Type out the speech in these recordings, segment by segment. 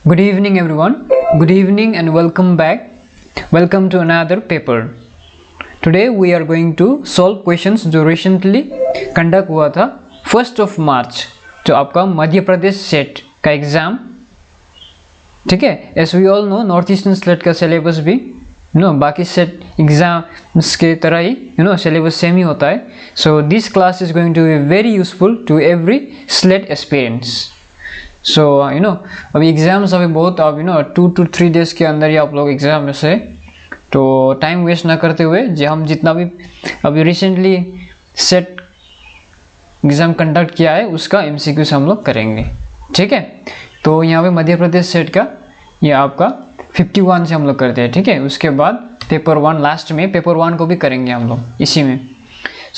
Good evening everyone. Good evening and welcome back. Welcome to another paper. Today we are going to solve questions जो recently conduct हुआ था 1st of March जो आपका Madhya Pradesh set का exam, ठीक है. As we all know north eastern slate का syllabus भी बाकी सेट एग्जाम्स के तरह ही सिलेबस सेम ही होता है. So this class is going to be very useful to every SLET aspirants. So अभी एग्जाम्स अभी बहुत अब 2 to 3 डेज के अंदर ही आप लोग एग्जाम से, तो टाइम वेस्ट ना करते हुए जो हम जितना भी अभी रिसेंटली सेट एग्जाम कंडक्ट किया है उसका एमसीक्यू से हम लोग करेंगे, ठीक है. तो यहाँ पे मध्य प्रदेश सेट का ये आपका 51 से हम लोग करते हैं, ठीक है. उसके बाद पेपर 1 लास्ट में पेपर 1 को भी करेंगे हम लोग इसी में.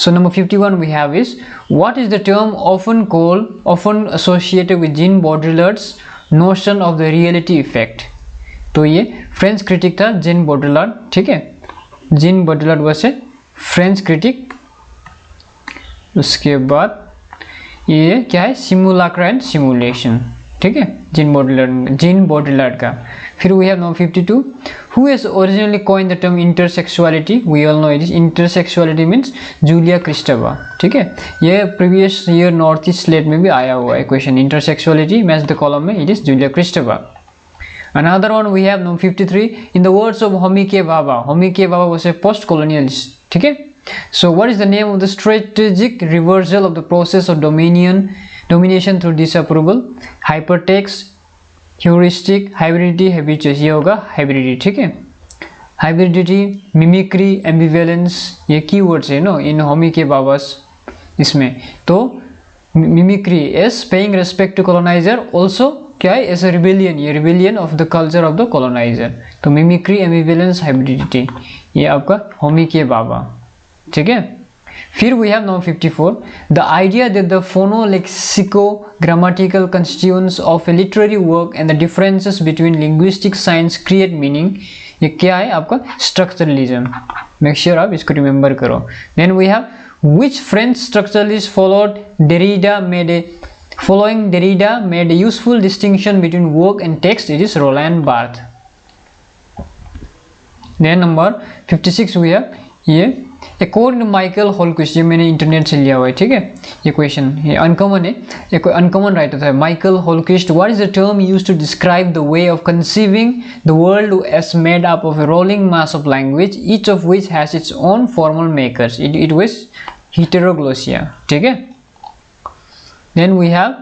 So number 51 we have is, what is the term often associated with Jean Baudrillard's notion of the reality effect? तो ये फ्रेंच क्रिटिक था जीन बॉड्रिलार्ड, ठीक है. जीन बॉड्रिलार्ड वैसे फ्रेंच क्रिटिक. उसके बाद ये क्या है, सिमुलाक्रा एंड सिमुलेशन, ठीक है, जीन बॉड्रिलार्ड का. फिर we have number 52, who has originally coined the term intersexuality? We all know it is intersexuality means Julia Kristeva, ठीक है. ये previous year north east SLET में भी आया हुआ है question. intersexuality match the column में it is Julia Kristeva. Another one we have number 53, in the words of Homi K. Bhabha. Homi K. Bhabha was a post-colonialist, ठीक है. So what is the name of the strategic reversal of the process of domination through disapproval? Hypertext, heuristic, hybridity, habitus. ये होगा hybridity, ठीक है. Hybridity, mimicry, ambivalence, ये keywords है in Homi K Bhabha's इसमें. तो mimicry as paying respect to coloniser, also क्या है एज अ रिबेलियन, ये rebellion of the culture of the coloniser. तो मिमिक्री, एम्बिवेलेंस, हाइब्रिडिटी ये आपका होमी के बाबा, ठीक है. फिर we have number 54, the idea that the phonolexico-grammatical constituents of a literary work and the differences between linguistic signs create meaning. ये क्या है आपका structuralism. Make sure आप इसको remember करो. Then we have, which French structuralist following Derrida made a useful distinction between work and text? It is Roland Barthes. Then number 56 we have ये according to Michael हॉलक्विस्ट, ये मैंने internet से लिया हुआ है, ठीक है. ये क्वेश्चन ये अनकॉमन है, ये कोई अनकॉमन राइटर था Michael Holquist. What is the term used to describe the way of conceiving the world as made up of a rolling mass of language each of which has its own formal makers? It was heteroglossia, ठीक है. Then we have,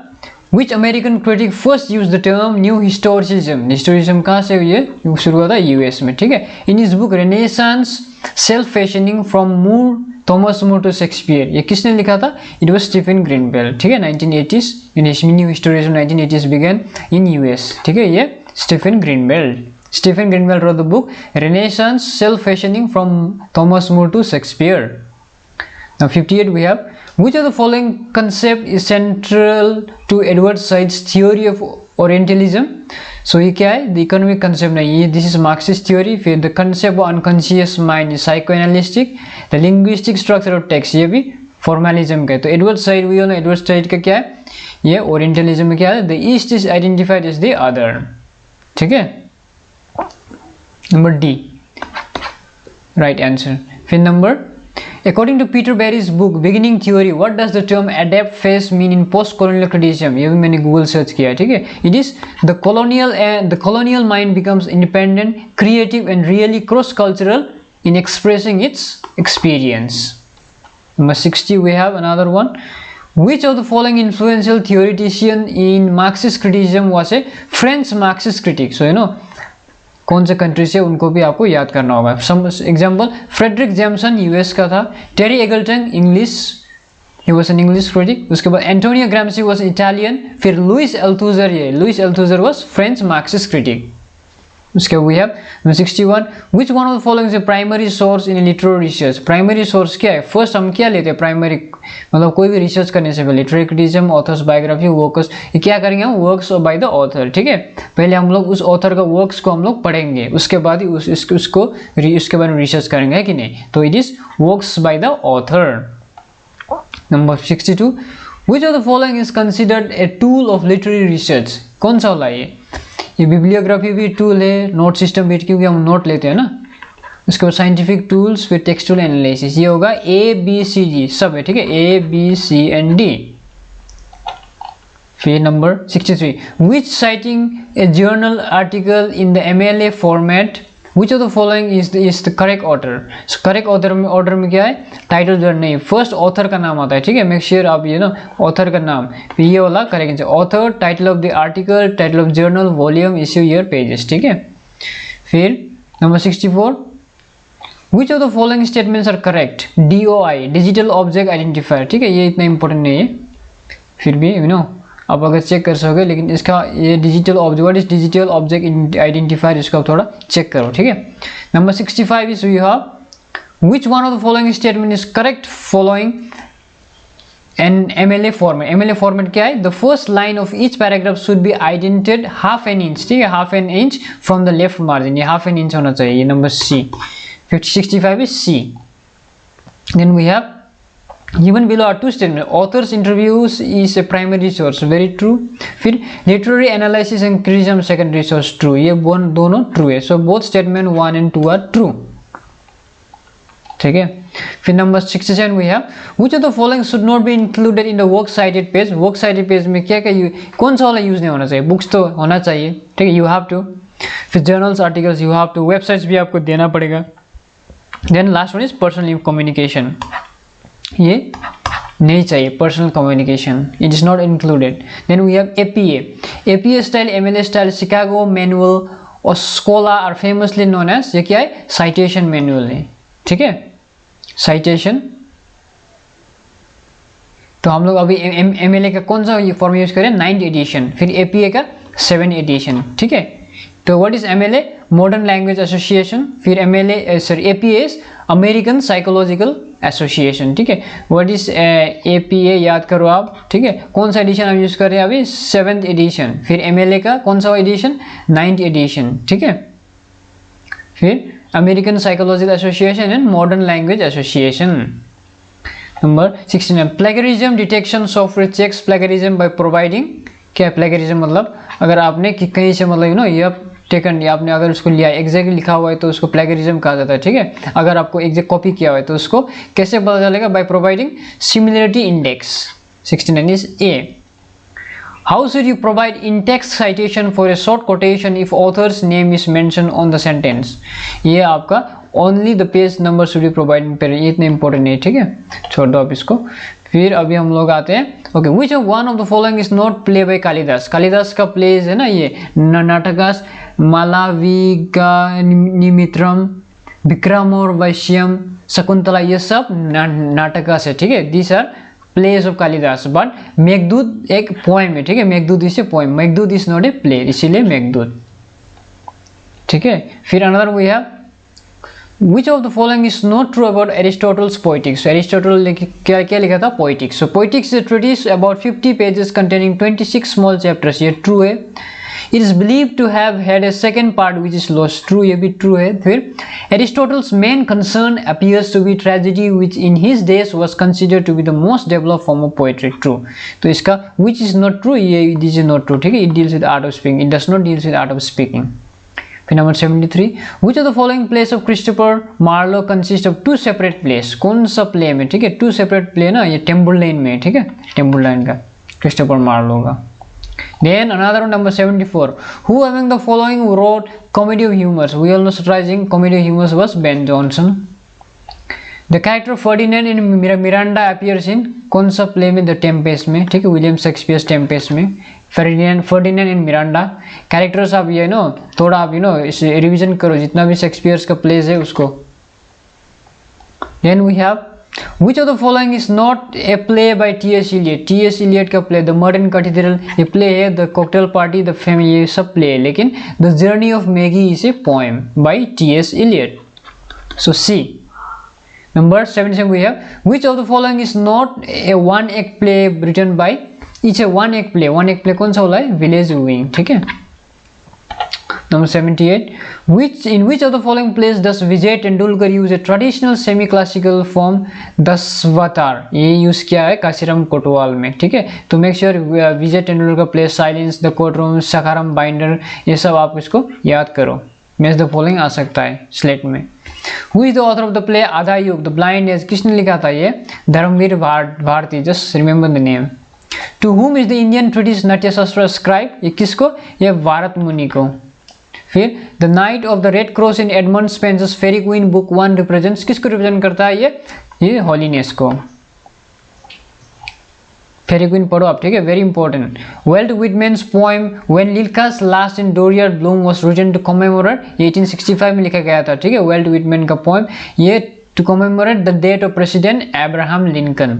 Which American critic first used the term new historicism? Historicism कहाँ से ये शुरू हुआ था? US में, ठीक है. In his book Renaissance Self-Fashioning from Thomas More to Shakespeare, ये किसने लिखा था? It was Stephen Greenbelt, ठीक है. 1980s in his new historicism 1980s began in US, ठीक है. ये Stephen Greenbelt wrote the book Renaissance Self-Fashioning from Thomas More to Shakespeare. Now 58 we have, which of the following concept is central to Edward Said's theory of Orientalism? So ये क्या है? The economic concept नहीं, ये this is Marxist theory. फिर the concept of unconscious mind is psychoanalytic. The linguistic structure of text ये भी formalism का है. तो Edward Said, we know Edward Said का क्या है? ये Orientalism में क्या है? The East is identified as the other, ठीक है. Number D, right answer. फिर number, according to Peter Berry's book Beginning Theory, what does the term adapt phase mean in post-colonial criticism? ये भी मैंने गूगल सर्च किया, ठीक है. It is the colonial mind becomes independent, creative and really cross-cultural in expressing its experience. Number 60 we have another one. Which of the following influential theoretician in Marxist criticism was a French Marxist critic? So कौन से country से उनको भी आपको याद करना होगा. Some example, Frederick Jameson US का था. Terry Eagleton English, he was an English critic. उसके बाद एंटोनियो ग्राम्सी वाज इटालियन. फिर Louis Althusser was French Marxist critic. उसके we have 61, which one of the following is a primary source in literary research? Primary source क्या है? First हम क्या लेते हैं प्राइमरी, मतलब कोई भी रिसर्च करने से पहले literary criticism, authors biography, works, ये क्या करेंगे हम? वर्क्स बाय द ऑथर, ठीक है. पहले हम लोग उस ऑथर का वर्क्स को हम लोग पढ़ेंगे, उसके बाद ही उसके बारे में रिसर्च करेंगे, है कि नहीं. तो it is works by the author. Number 62, which of the following is considered a tool of literary research? कौन सा वाला ये? ये बिब्लियोग्राफी भी टूल है, नोट सिस्टम भी, क्योंकि हम नोट लेते हैं ना। उसके बाद साइंटिफिक टूल्स, फिर टेक्सचुअल एनालिसिस, ये होगा ABCD सब है, ठीक है, ABCD। फिर number 63, which citing a journal article in the MLA format, which of the following is the correct author. Correct order में क्या है, टाइटल जो नहीं, फर्स्ट ऑथर का नाम आता है, ठीक है, मेक श्योर आप ये ना ऑथर का नाम, फिर ये वाला करेक्ट है, author, title of the article, title of journal, volume, issue, year, pages, ठीक है। फिर number 64, which of the following statements are correct, DOI, digital object identifier, ठीक है, ये इतना इंपॉर्टेंट नहीं है, फिर भी यू नो आप अगर चेक कर सकोगे, लेकिन इसका ये digital object, what is digital object identifier, इसका थोड़ा चेक करो, ठीक है। Number 65 is we have which one of the following statement is correct following an MLA format. MLA format क्या है, the first line of each paragraph should be indented half an inch, ठीक है, half an inch from the left margin, ये half an inch होना चाहिए, ये number C। 65 is C. Then we have given below are two statements. Authors interviews is a primary source, very true. फिर literary analysis and criticism secondary source, true. ये दोनों true है. So both statement 1 and 2 are true. ठीक है. फिर number 67 we have which of the following should not be included in the works cited page. works cited page में क्या क्या कौन सा वाला यूज नहीं होना चाहिए, बुक्स तो होना चाहिए, ठीक है, you have to. फिर journals articles you have to, websites भी आपको देना पड़ेगा. Then last one is personal communication. ये नहीं चाहिए, personal communication, it is not included. Then we have APA. APA style, MLA style, Chicago manual और Scholar are famously known as, ये क्या है, citation manual है, ठीक है, citation. तो हम लोग अभी MLA का कौन सा फॉर्म यूज करें, 9th edition, फिर APA का 7th edition, ठीक है. तो what is MLA, modern language association, फिर APA is American psychological association, ठीक है. व्हाट इज APA याद करो आप, ठीक है, कौन सा एडिशन हम यूज कर रहे हैं अभी, 7th एडिशन. फिर MLA का कौन सा एडिशन, 9th एडिशन, ठीक है. फिर American psychological association and modern language association. Number 69, plagiarism detection software checks plagiarism by providing. क्या है प्लेगरिज्म, मतलब अगर आपने कहीं से मतलब ये टेकन, आपने अगर उसको लिया एग्जैक्टली लिखा हुआ है तो उसको प्लेगरिज्म कहा जाता है, ठीक है. अगर आपको एग्जैक्ट कॉपी किया हुआ है तो उसको कैसे पता चलेगा, by providing similarity index. 69 is A. How should you provide in text citation for a short quotation if author's name is mention on the sentence. ये आपका only the page number should be provide, ये इतना important नहीं, ठीक है, छोड़ दो आप इसको. फिर अभी हम लोग आते हैं, okay, which of one of the following is not play by Kalidas. Kalidas का प्लेज है ना, ये नाटकास मालविकाग्निमित्रम, विक्रमोर्वश्यम, शकुंतला, ये सब नाटकास है, ठीक है. These are plays of Kalidas. But Meghdoot एक पोएम है, ठीक है, Meghdoot is a poem, Meghdoot is not a play, इसीलिए मेघदूत, ठीक है. फिर another we have Which of the following is not true about Aristotle's Poetics? So Aristotle क्या लिखा था, Poetics. So Poetics is a treatise about 50 pages containing 26 small chapters. ये true है. It is believed to have had a second part which is lost. True, ये भी true है. फिर Aristotle's main concern appears to be tragedy, which in his days was considered to be the most developed form of poetry. True. तो इसका which is not true, ये this is not true, ठीक है. It deals with art of speaking. It does not deals with art of speaking. फिर number 73, which of the following plays of Christopher Marlowe consist of two separate plays. कौन सा play में, ठीक है, to separate play ना, ये टेम्बरलेन में, ठीक है, टेम्बरलेन का, क्रिस्टोफर मार्लो का. Then another one, number 74, who among the following wrote Comedy of Humors? We all know Rising Comedy of Humors was Ben Jonson. The character Ferdinand in Miranda appears in कौन सा play में, the Tempest में, ठीक है, William Shakespeare Tempest में. Ferdinand and Miranda characters आप ये no थोड़ा आप इसे रिवीजन करो, जितना भी शेक्सपियर्स का प्लेस है उसको. Then we have which of the following is not a play by T.S. Eliot. T.S. Eliot का प्ले द मर्डन कैथेड्रल, ये प्ले है. The cocktail party, the family, ये सब प्ले है. लेकिन the journey of Maggi is a poem by T.S. Eliot. So C. Number 77 we have which of the following is not a one act play written by, it's a one act play. one act play कौन सा होला है, village wing, ठीक है. Number 78, in which of the following plays does Vijay Tendulkar use a traditional semi classical form Dashavatar? ये use किया है काशीराम कोटवाल में, ठीक है। तो make sure Vijay Tendulkar play silence, the court room, Sakharam binder, ये सब आप इसको याद करो। मैच द फॉलोइंग आ सकता है स्लेट में। Who is the author of the play Andha Yug, the blind age, किसने लिखा था? ये Dharamvir Bharati, just remember the name. To whom is the Indian tradition Natya Shastra scribe, ये किसको? ये भारत मुनि को। फिर the knight of the red cross in Edmund Spenser's Faerie Queene book 1 represents, किसको रिप्रेजेंट करता है? ये हॉलीनेस को। फेरी क्वीन पढ़ो आप, ठीक है, very important. Walt Whitman's poem when lilacs last in dooryard bloom was written to commemorate, 1865 में लिखा गया था, ठीक है, वेल्ट विटमैन का पोएम, ये to commemorate the death of president Abraham Lincoln.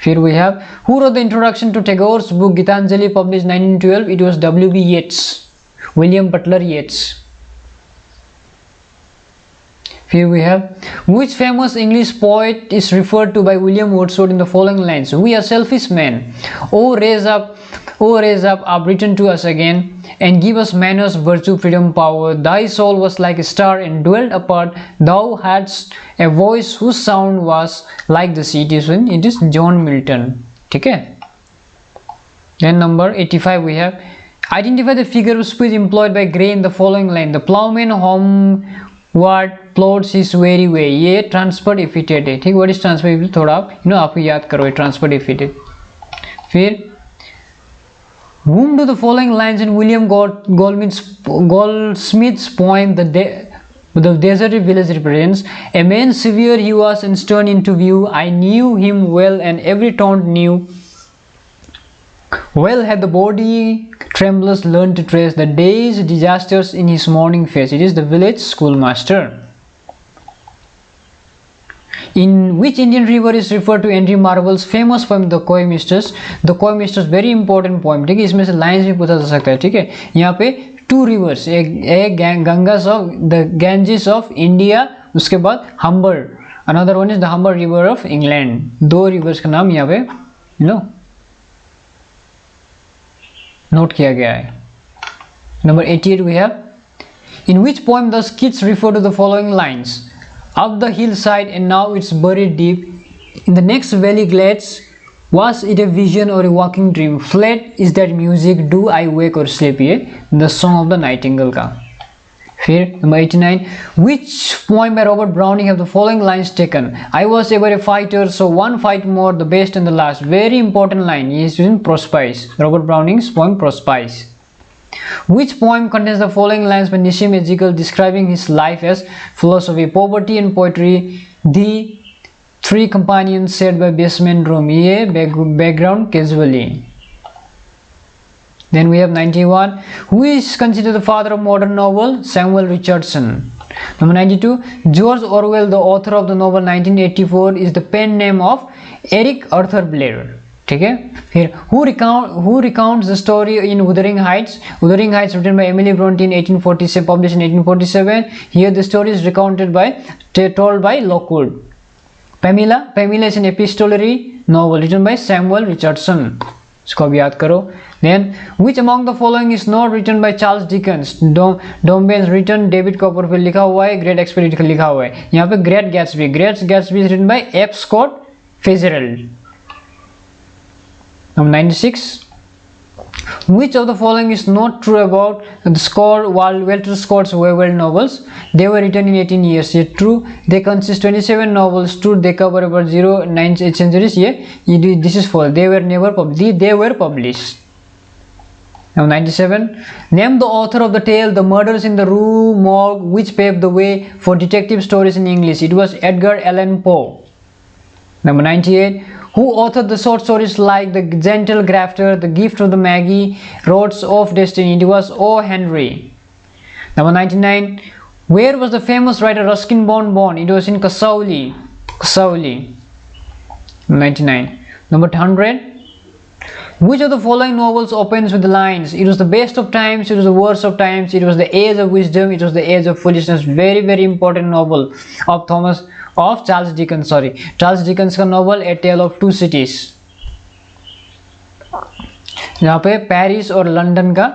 फिर we have who wrote the introduction to Tagore's book Gitanjali published 1912? It was W.B. Yeats, William Butler Yeats. Here we have which famous English poet is referred to by William Wordsworth in the following lines? We are selfish men. Oh raise up, return to us again, and give us manners, virtue, freedom, power. Thy soul was like a star and dwelt apart. Thou hadst a voice whose sound was like the sea. It is John Milton. ठीक है? Then number 85 we have identify the figure of speech employed by Gray in the following line. The plowman homeward plods his weary way. ये transfer defeated है, ठीक। What is transfer defeated? थोड़ा आप आपको याद करो ट्रांसफर डिफीटेड। फिर whom do the following lines in William Goldsmith's poem the deserted village represents? A man severe he was and stern into view. I knew him well and every taunt knew. Well had the body tremblers learned to trace the day's disasters in his morning face. It is the village schoolmaster. In which Indian river is referred to Henry Marvell's famous poem The Coy Mistress? The Coy Mistress very important poem, ठीक है, इसमें से lines भी पूछा जा सकता है, ठीक है। यहाँ पे 2 रिवर्स, एक Gangas of the Ganges of India, उसके बाद Humber, another one is the Humber river of England. 2 rivers का नाम यहाँ पे नोट किया गया है। Number 88 we have in which poem does Keats refer to the following lines? Up the hillside and now it's buried deep. In the next valley glades, was it a vision or a walking dream? Fled is that music, do I wake or sleep? ये the song of the nightingale का। फिर number 89, which poem by Robert Browning have the following lines taken? I was ever a fighter, so one fight more, the best and the last. Very important line. He is using Prospice. Robert Browning's poem Prospice. Which poem contains the following lines by Nissim Ezekiel describing his life as philosophy, poverty and poetry, the 3 companions said by basement room? ये background casually. Then we have 91. Who is considered the father of modern novel? Samuel Richardson. Number 92. George Orwell, the author of the novel 1984, is the pen name of Eric Arthur Blair. ठीक है। फिर who recounts the story in Wuthering Heights? Wuthering Heights written by Emily Bronte in 1847, published in 1847. Here the story is told by Lockwood. Pamela is an epistolary novel written by Samuel Richardson. इसको अब याद करो। Then which among the following is not written by Charles Dickens? Dombey's written, David Copperfield लिखा हुआ है, Great Expedition लिखा हुआ है। यहाँ पे Great Gatsby is written by F. Scott Fitzgerald. Number 96. Which of the following is not true about the Walter Scott's Wewell novels? They were written in 18 years. Ye true. They consist 27 novels. True. They cover about 0, 9, 8 centuries. This is false. They were never published. They were published. Now 97. Name the author of the tale The Murders in the Rue Morgue, which paved the way for detective stories in English. It was Edgar Allan Poe. Number 98. Who authored the short stories like The Gentle Grafter, The Gift of the Maggie, Roads of Destiny? It was O. Henry. Number 99. Where was the famous writer Ruskin Bond born? It was in Kasauli. 99. Number 100. Which of the following novels opens with the lines? It was the best of times, it was the worst of times, it was the age of wisdom, it was the age of foolishness. Very, very important novel of Charles Dickens. Charles Dickens का novel A Tale of Two Cities. यहाँ पे Paris और London का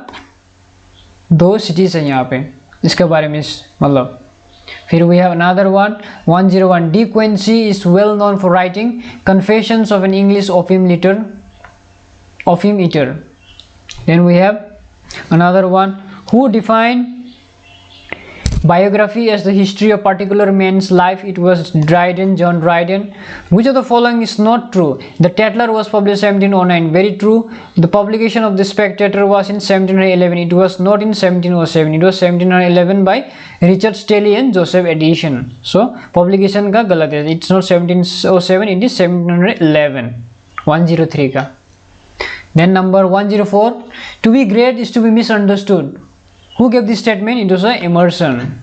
2 cities है यहाँ पे इसके बारे में मतलब। फिर we have another one 101 De Quincey is well known for writing Confessions of an English opium eater. Then we have another one who defined biography as the history of particular man's life. It was Dryden, John Dryden. Which of the following is not true? The Tatler was published 1709. Very true. The publication of the Spectator was in 1711. It was not in 1707. It was 1711 by Richard Staley and Joseph Edition. So publication का गलत है. It's not 1707. It is 1711. 103 का. Then number 104. To be great is to be misunderstood. Who gave this statement? It was Emerson.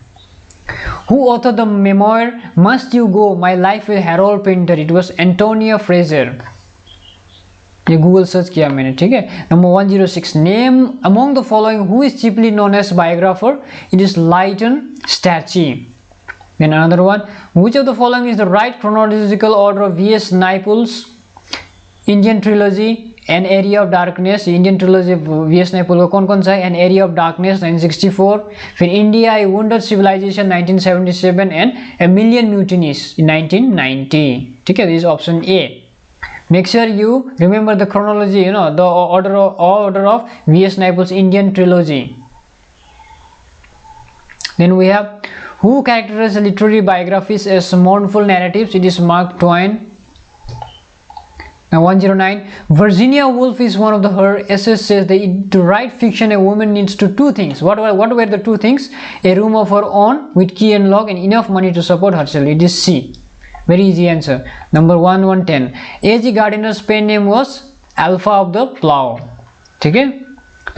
Who authored the memoir Must You Go? My Life with Harold Pinter? It was Antonia Fraser. ये Google search किया मैंने, ठीक है। Number 106 name among the following who is chiefly known as biographer? It is Lytton Strachey. Then another one, which of the following is the right chronological order of V.S. Naipaul's Indian trilogy? An Area of Darkness, Indian trilogy V.S. Naipaul का कौन कौन सा है? An Area of Darkness 1964, फिर India A Wounded Civilization 1977 and A Million Mutinies in 1990, ठीक है। This is option A. Make sure you remember the chronology, you know, the order of V.S. Naipaul's Indian trilogy. Then we have who characterizes literary biographies as mournful narratives? It is Mark Twain. Now 109, Virginia Woolf is one of her essays says that to write fiction a woman needs to two things. What were the two things? A room of her own with key and lock and enough money to support herself. It is C. Very easy answer. Number 110, A.G. Gardiner's pen name was Alpha of the Plough. ठीक है।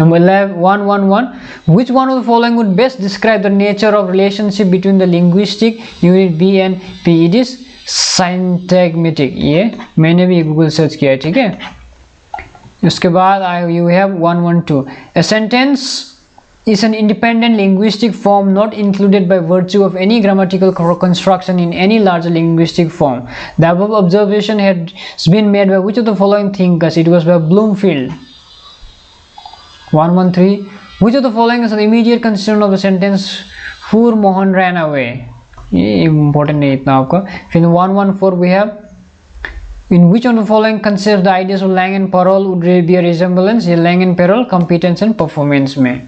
Number 111, which one of the following would best describe the nature of relationship between the linguistic unit B and P? It is syntagmatic. ये मैंने भी Google search किया है, ठीक है। उसके बाद you have 112, a sentence is an independent linguistic form not included by virtue of any grammatical construction in any larger linguistic form. The above observation has been made by which of the following thinkers? It was by Bloomfield. 113, which of the following is the immediate constituent of the sentence Poor Mohan ran away? ये important नहीं इतना आपका। फिर 114 we have in which of the following concepts the ideas of Lang and Parole would be a resemblance? ये Lang and Parole competence and performance में।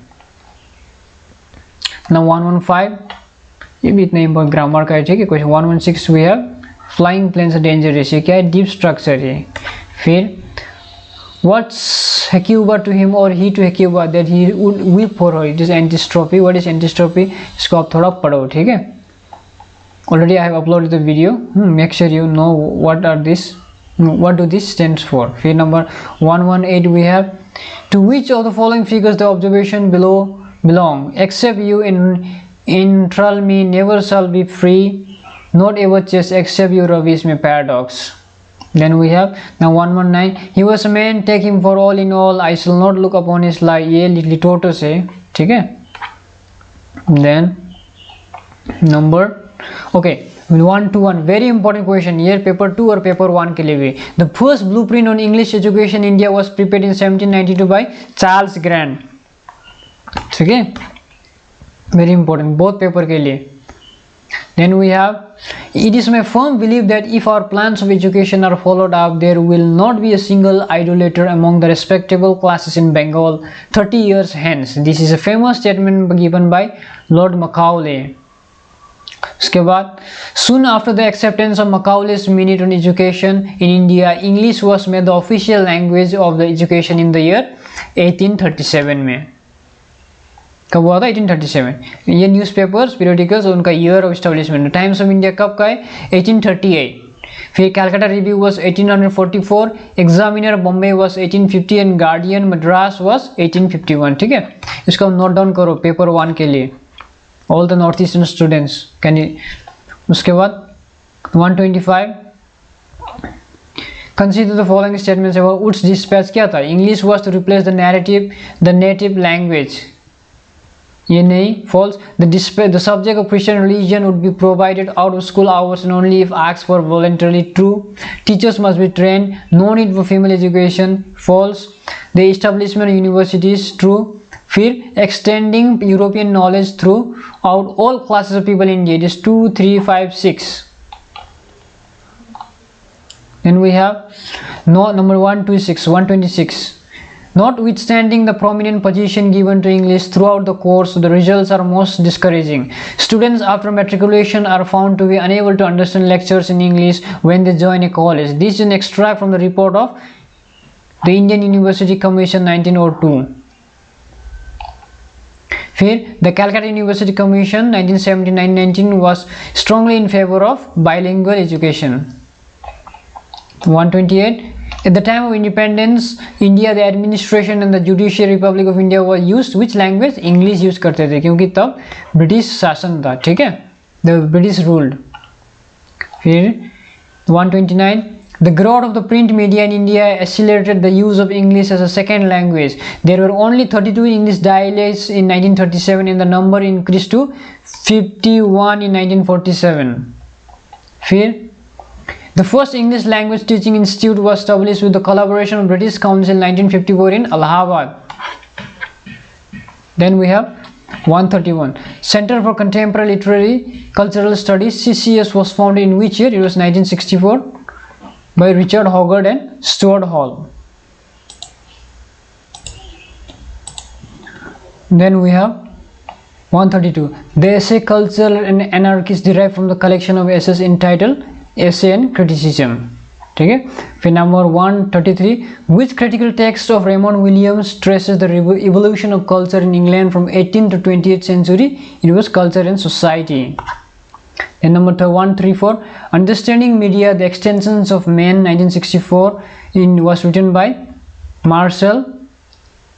Now 115 ये भी इतना important ग्रामर का है, ठीक है। Question 116 we have flying planes are dangerous, ये क्या है? deep structure है। फिर what's Hecuba to him or he to Hecuba that he would weep for her? It is antistrophe. What is antistrophe? इसको आप थोड़ा पढ़ो, ठीक है। Already I have uploaded the video. Make sure you know what do this stands for. Field number 118 we have to which of the following figures the observation below belong? Except you entral me never shall be free, not ever chase except you rubbish me paradox. Then we have now 119, he was a man, take him for all in all, I shall not look upon his lie. ये लिटोटस है, ठीक है। Then number okay 121 very important question here paper 2 और paper 1 के लिए भी। The first blueprint on English education in India was prepared in 1792 by Charles Grant, ठीक है। very important both paper के लिए। Then we have it is my firm belief that if our plans of education are followed up there will not be a single idolater among the respectable classes in Bengal 30 years hence. This is a famous statement given by Lord Macaulay. उसके बाद soon after the acceptance of Macaulay's Minute on Education in India, English was made the official language of the education in the year 1837 में। कब हुआ था? 1837। ये newspapers periodicals उनका year of establishment. Times of India कब का है? 1838। फिर Calcutta review was 1844, examiner Bombay was 1850 and guardian Madras was 1851, ठीक है। इसको नोट डाउन करो पेपर 1 के लिए, all the north eastern students can. उसके बाद 125 consider the following statements about Wood's dispatch। क्या था? English was to replace the native language। ये नहीं, false। The subject of Christian religion would be provided out of school hours and only if asked for voluntarily। True। Teachers must be trained, no need for female education। False। The establishment of universities। True। फिर extending European knowledge throughout all classes of people in India, it is 2, 3, 5, 6. Then we have no number 126, 126. Notwithstanding the prominent position given to English throughout the course, the results are most discouraging. Students after matriculation are found to be unable to understand lectures in English when they join a college. This is an extract from the report of the Indian University Commission 1902. फिर the Calcutta University Commission 1979-19 was strongly in favor of bilingual education. 128. At the time of independence, India, the administration and the judicial republic of India was used which language? English use करते थे क्योंकि तब British शासन था, ठीक है, the British ruled. फिर 129. The growth of the print media in India accelerated the use of English as a second language. There were only 32 English dialects in 1937 and the number increased to 51 in 1947. फिर the first English language teaching institute was established with the collaboration of British Council 1954 in Allahabad. Then we have 131. Center for Contemporary Literary Cultural Studies, CCS, was founded in which year? It was 1964 by Richard Hoggart and Stuart Hall. Then we have 132. The essay Culture and Anarchy is derived from the collection of essays entitled Essay and Criticism. ठीक है. फिर number 133. Which critical text of Raymond Williams traces the evolution of culture in England from 18th to 20th century? It was Culture and Society. And number 134. Understanding Media, the Extensions of Men 1964 was written by Marshall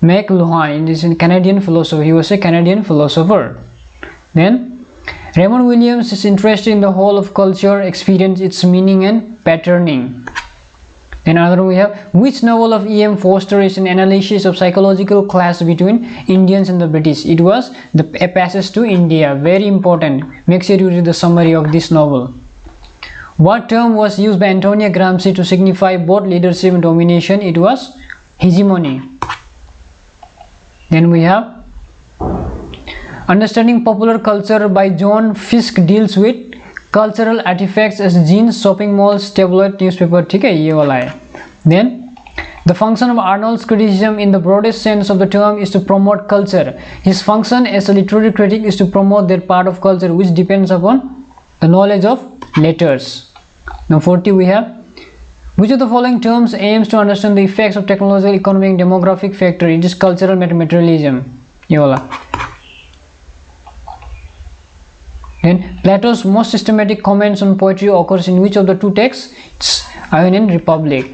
McLuhan. He is a Canadian philosopher. He was a Canadian philosopher. Then Raymond Williams is interested in the whole of culture, experience, its meaning and patterning. Then another we have, which novel of E.M. Forster is an analysis of psychological clash between Indians and the British? It was A Passage to India. Very important. Make sure you read the summary of this novel. What term was used by Antonio Gramsci to signify both leadership and domination? It was hegemony. Then we have Understanding Popular Culture by John Fiske deals with cultural artifacts as jeans, shopping malls, tabloid newspaper. ठीक है, ये वाला है. Then the function of Arnold's criticism in the broadest sense of the term is to promote culture. His function as a literary critic is to promote that part of culture which depends upon the knowledge of letters. Now 40 we have, which of the following terms aims to understand the effects of technological, economic, demographic factor? It is cultural materialism. ये वाला. Then Plato's most systematic comments on poetry occurs in which of the two texts? It's Ionian Republic.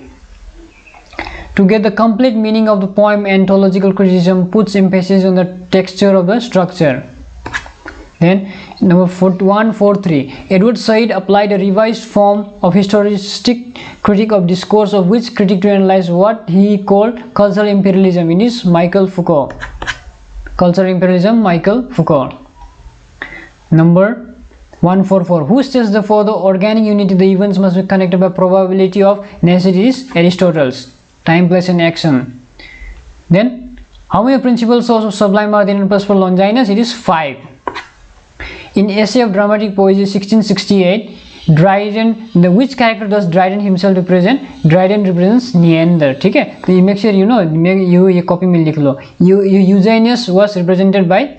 To get the complete meaning of the poem, ontological criticism puts emphasis on the texture of the structure. Then number 143. Edward Said applied a revised form of historicistic critique of discourse of which critic to analyze what he called cultural imperialism. It is Michael Foucault. Cultural imperialism, Michael Foucault. Number 144. Who states that for the organic unity the events must be connected by probability of necessity? Is Aristotle's. Time, place and action. Then how many principal sources of sublime are there in Percival Longinus? It is 5. In Essay of Dramatic Poesy 1668, Dryden, which character does Dryden himself represent? Dryden represents Neander. ठीक है, तो you make sure you know, ये copy में लिख लो. Eugenius was represented by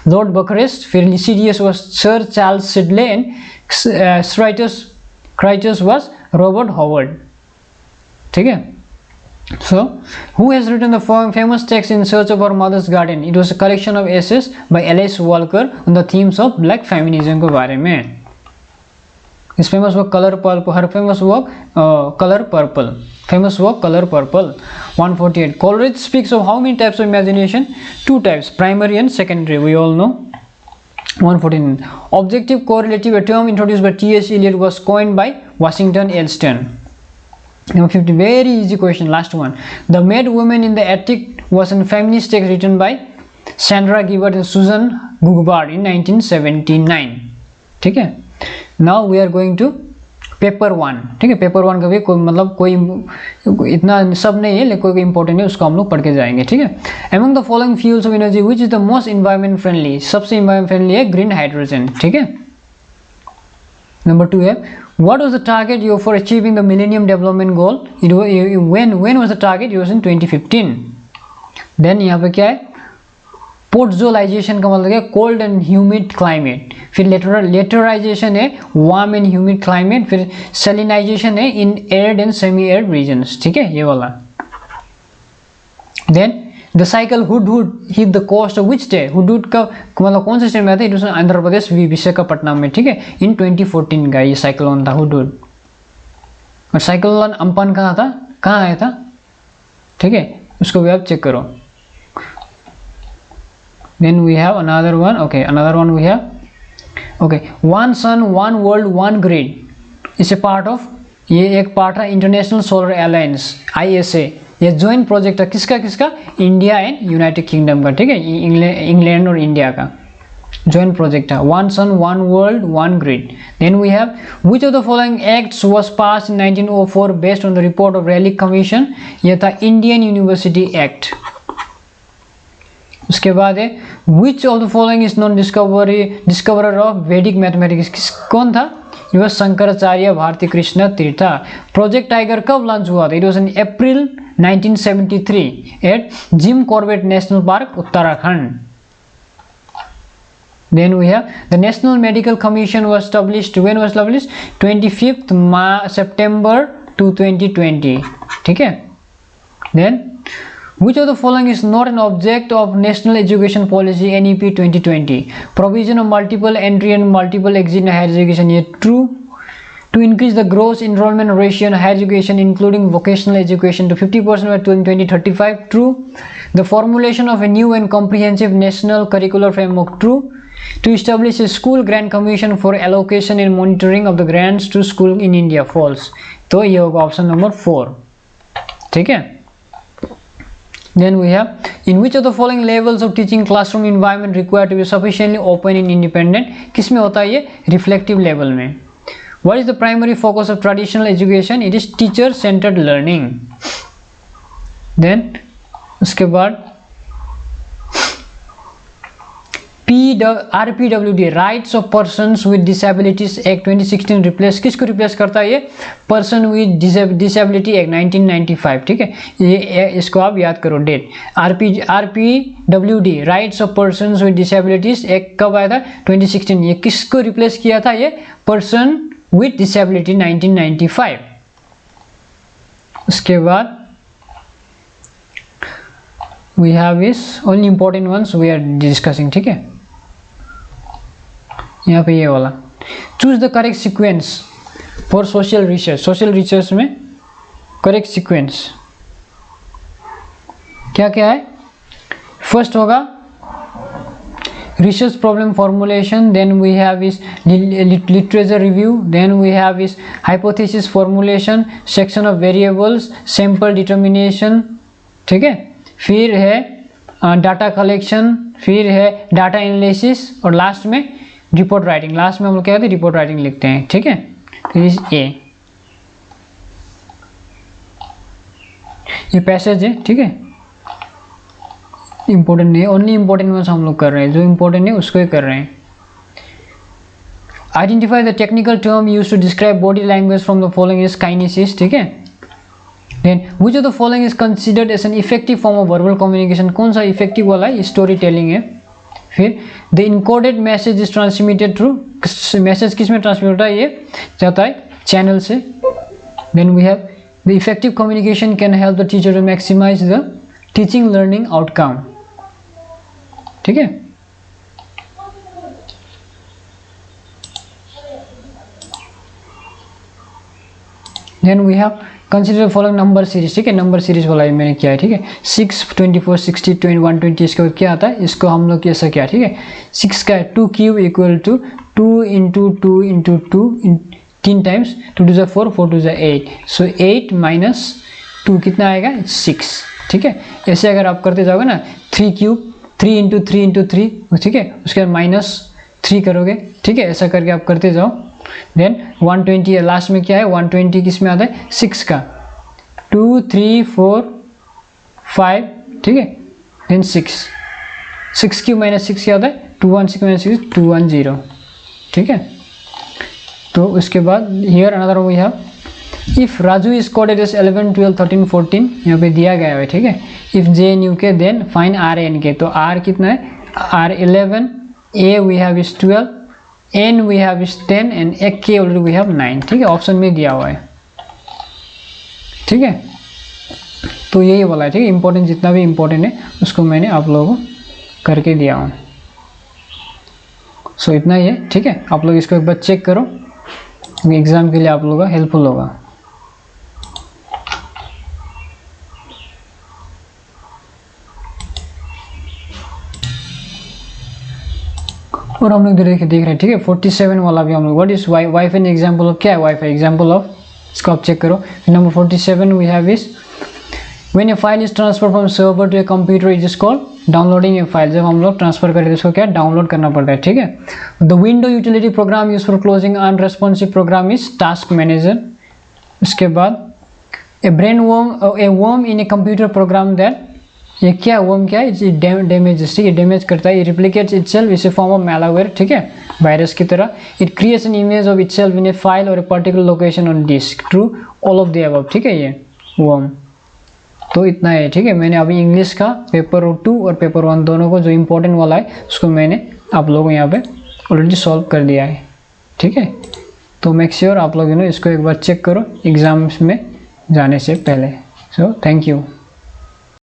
Lord Bucharest, फिर Lycidius was Sir Charles Sidney and Craitius was Robert Howard. ठीक है. So, who has written the famous text In Search of Our Mother's Garden? It was a collection of essays by Alice Walker on the themes of black feminism के बारे में. His famous work Color Purple, her famous work Color Purple. Famous work Color Purple. 148. Coleridge speaks of how many types of imagination? 2 types, primary and secondary, we all know. 114. Objective correlative, a term introduced by T.S. Eliot, was coined by Washington Elston. Number 50. Very easy question, last one. The Maid Woman in the Attic was a feminist text written by Sandra Gibbard and Susan Gugbard in 1979. ठीक है. Now we are going to paper 1, ठीक है। Paper 1 का भी कोई मतलब कोई इतना सब नहीं है, लेकिन कोई इंपॉर्टेंट है, उसको हम लोग पढ़ के जाएंगे, ठीक है। Among the following fuels of energy which is the most environment friendly, सबसे इन्वायरमेंट फ्रेंडली है ग्रीन हाइड्रोजन, ठीक है। नंबर 2 है what was the target you for achieving the millennium development goal, when was the target, it was in 2015। Then यहाँ पे क्या है, podzolisation का मतलब है कोल्ड एंड ह्यूमिड क्लाइमेट, फिर लेटराइजेशन है वार्म एंड ह्यूमिड क्लाइमेट, फिर सेलिनाइजेशन है in arid and semi arid regions, ठीक है, ये वाला। Then the cycle Hudhud hit the coast of which state, Hudhud का मतलब कौन से स्टेट में आता है, इट वाज आंध्र प्रदेश विशाखापट्टनम में, ठीक है, इन 2014 का ये साइक्लोन था हुडहुड। और साइक्लोन अम्पन कहाँ था, कहाँ आया था, ठीक है, उसको भी आप चेक करो। Then we have another one, okay, another one we have, okay, one sun, one world, one grid, इसे पार्ट ऑफ, ये एक पार्ट है इंटरनेशनल सोलर अलायंस ISA, ये ज्वाइंट प्रोजेक्ट है किसका किसका, इंडिया एंड यूनाइटेड किंगडम का, ठीक है, इंग्लैंड और इंडिया का ज्वाइंट प्रोजेक्ट है। One sun, one world, one grid. Then we have which of the following acts was passed in 1904 based on the report of Raleigh commission, ये था Indian university act. उसके बाद है which of the following is non discoverer of Vedic mathematics, कौन था, ये was Shankaracharya Bharati Krishna Tirtha. Project tiger कब launch हुआ था, it was in April 1973 eight Jim Corbett national park Uttarakhand. Then we have the National Medical Commission was established, when was established, 25th September 2020, ठीक है। Then which of the following is not an object of National Education Policy NEP 2020, provision of multiple entry and multiple exit in higher education, ये true, to increase the gross enrollment ratio in higher education including vocational education to 50% by 2035, true, the formulation of a new and comprehensive national curricular framework, true, to establish a school grant commission for allocation and monitoring of the grants to school in India, false, तो ये होगा option number 4, ठीक है। Then we have in which of the following levels of teaching classroom environment required to be sufficiently open and independent, किसमें होता है ये, reflective level में। What is the primary focus of traditional education, it is teacher centered learning। Then उसके बाद RPWD rights of persons with disabilities act 2016 replace, किसको replace करता है ये, पर्सन विद डिसेबिलिटी एक्ट 1995, ठीक है, ये इसको आप याद करो date. RPWD rights of persons with disabilities act कब आया था, 2016, ये किसको रिप्लेस किया था, ये पर्सन विद डिसेबिलिटी 1995। उसके बाद we have is only important ones we are discussing, ठीक है। यहाँ पे ये वाला choose the correct sequence for social research, social research में करेक्ट सीक्वेंस क्या क्या है, फर्स्ट होगा research problem formulation, then we have is literature review, then we have is hypothesis formulation, section of variables, sample determination, ठीक है, फिर है data collection, फिर है डाटा एनालिसिस, और लास्ट में रिपोर्ट राइटिंग। लास्ट में हम लोग क्या कहते हैं, रिपोर्ट राइटिंग लिखते हैं, ठीक है। तो ये पैसेज है, ठीक है, इंपॉर्टेंट नहीं है, ओनली इंपॉर्टेंट वंस हम लोग कर रहे हैं, जो इंपॉर्टेंट है उसको ही कर रहे हैं। Identify the technical term used to describe body language from the following is kinesis, ठीक है। Then which of the following is considered as an effective form of verbal communication, कौन सा इफेक्टिव वाला है, स्टोरी टेलिंग है। फिर the encoded message is transmitted through, message किस में ट्रांसमिट होता है, ये जाता है चैनल से। Then we have the effective communication can help the teacher to maximise the teaching learning outcome, ठीक है। Then we have consider following number series, ठीक है, नंबर सीरीज वाला मैंने किया है, ठीक है। 6, 24, 60, 120, इसका क्या आता है, इसको हम लोग कैसा किया, ठीक है। 6 का 2 cube equal to 2 into 2 into 2 3 times, 2 2 4, 4 2 8, so 8 minus 2 कितना आएगा, 6, ठीक है। ऐसे अगर आप करते जाओगे ना, 3 क्यूब 3 इंटू 3 इंटू 3, ठीक है, उसके बाद -3 करोगे, ठीक है, ऐसा करके आप करते जाओ, देन 120 लास्ट में क्या है, 120 किस में आता है, 6 का, 2 3 4 5, ठीक है, देन 6 क्यू माइनस 6 क्या होता है, 216 माइनस 6 210, ठीक है। तो उसके बाद here another we have if Raju is coded as 11 12 13 14, यहाँ पे दिया गया है, ठीक है। If J N U K then fine R N K, तो आर कितना है, R 11, A we have is 12, N we have is 10 and A K already we have 9, ठीक है, ऑप्शन में दिया हुआ है, ठीक है। तो यही वाला है, ठीक है, इंपॉर्टेंट जितना भी इंपॉर्टेंट है उसको मैंने आप लोगों को करके दिया हूँ। सो इतना ही है, ठीक है। आप लोग इसको एक बार चेक करो, एग्जाम के लिए आप लोगों का हेल्पफुल होगा। और हम लोग देख रहे हैं, ठीक है, 47 वाला भी हम लोग, what is wifi example of, क्या है वाईफाई एग्जाम्पल ऑफ, इसको आप चेक करो। Number 47 we have is when a file is transfer from server to a computer is called downloading a file. जब हम लोग ट्रांसफर करें तो इसको क्या डाउनलोड करना पड़ता है, ठीक है। The window utility program use for closing unresponsive program is task manager. उसके बाद a worm in a computer program that, ये क्या वर्म क्या है, इट डैमेज, ठीक है, डैमेज करता है, it replicates itself is a form of malware, ठीक है, वायरस की तरह। It creates an image of itself in a file और a particular location on disk, true all of the above, ठीक है, ये वर्म। तो इतना है, ठीक है। मैंने अभी इंग्लिश का पेपर 2 और पेपर 1 दोनों को जो इंपॉर्टेंट वाला है उसको मैंने आप लोगों को यहाँ पे ऑलरेडी सॉल्व कर दिया है, ठीक है। तो मेक श्योर आप लोग इसको एक बार चेक करो एग्जाम्स में जाने से पहले। So thank you.